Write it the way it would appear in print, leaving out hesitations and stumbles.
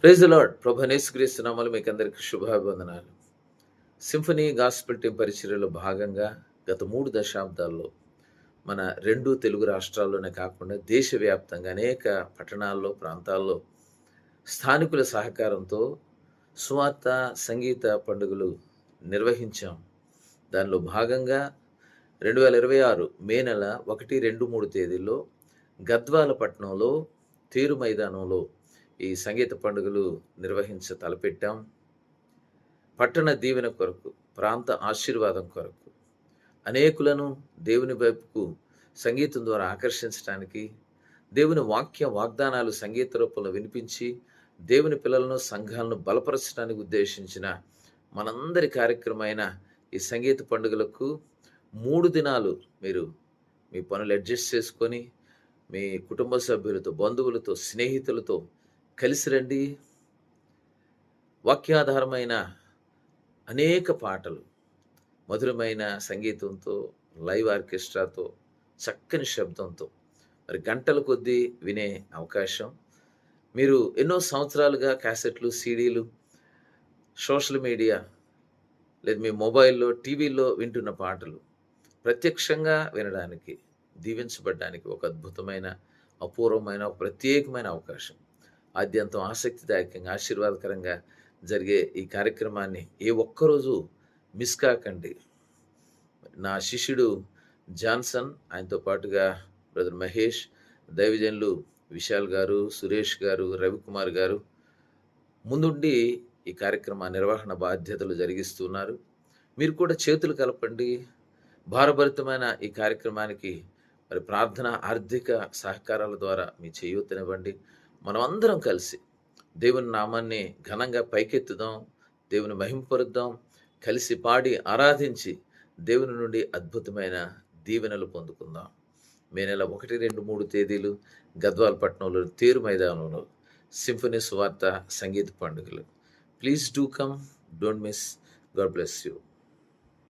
Praise the lord. ప్రభు యేసుక్రీస్తు నామములో మీకు అందరికీ శుభాభివందనాలు. సింఫనీ గాస్పెల్ టీం పరిచర్యలో భాగంగా గత 3 దశాబ్దాల్లో మన 2 తెలుగు రాష్ట్రాల్లోనే కాకుండా దేశవ్యాప్తంగా అనేక పట్టణాల్లో, ప్రాంతాల్లో స్థానికుల సహకారంతో సువార్త, సంగీత పండుగలు నిర్వహించాం. దానిలో భాగంగా 2026 మే నెల 1, 2, 3 తేదీల్లో గద్వాల పట్టణంలో తేరు మైదానంలో ఈ సంగీత పండుగలు తలపెట్టాం. పట్టణ దీవెన కొరకు, ప్రాంత ఆశీర్వాదం కొరకు, అనేకులను దేవుని వైపుకు సంగీతం ద్వారా ఆకర్షించడానికి, దేవుని వాగ్దానాలు సంగీత రూపంలో వినిపించి దేవుని పిల్లలను, సంఘాలను బలపరచడానికి ఉద్దేశించిన మనందరి కార్యక్రమమైన ఈ సంగీత పండుగలకు 3 దినాలు మీరు మీ పనులు అడ్జస్ట్ చేసుకొని మీ కుటుంబ సభ్యులతో, బంధువులతో, స్నేహితులతో కలిసి రండి. వాక్యాధారమైన అనేక పాటలు, మధురమైన సంగీతంతో, లైవ్ ఆర్కెస్ట్రాతో, చక్కని శబ్దంతో మరి గంటల కొద్దీ వినే అవకాశం. మీరు ఎన్నో సంవత్సరాలుగా క్యాసెట్లు, సీడీలు, సోషల్ మీడియా లేదా మీ మొబైల్లో, టీవీల్లో వింటున్న పాటలు ప్రత్యక్షంగా వినడానికి, దీవించబడడానికి ఒక అద్భుతమైన, అపూర్వమైన, ఒక ప్రత్యేకమైన అవకాశం. ఆద్యంతం ఆసక్తిదాయకంగా, ఆశీర్వాదకరంగా జరిగే ఈ కార్యక్రమాన్ని ఏ ఒక్కరోజు మిస్ కాకండి. నా శిష్యుడు జాన్సన్, ఆయనతో పాటుగా బ్రదర్ మహేష్, దైవజనులు విశాల్ గారు, సురేష్ గారు, రవికుమార్ గారు ముందుండి ఈ కార్యక్రమ నిర్వహణ బాధ్యతలు జరిగిస్తున్నారు. మీరు కూడా చేతులు కలపండి. భారభరితమైన ఈ కార్యక్రమానికి మరి ప్రార్థన, ఆర్థిక సహకారాల ద్వారా మీ చేయూతనివ్వండి. మనం అందరం కలిసి దేవుని నామాన్ని ఘనంగా పైకెత్తుదాం, దేవుని మహింపరుద్దాం, కలిసి పాడి ఆరాధించి దేవుని నుండి అద్భుతమైన దీవెనలు పొందుకుందాం. మే నెల 1, 2, 3 తేదీలు గద్వాల పట్టణంలో తేరు మైదానంలో సింఫనీ సువార్త సంగీత పండుగలు. Please do come, don't miss. God bless you.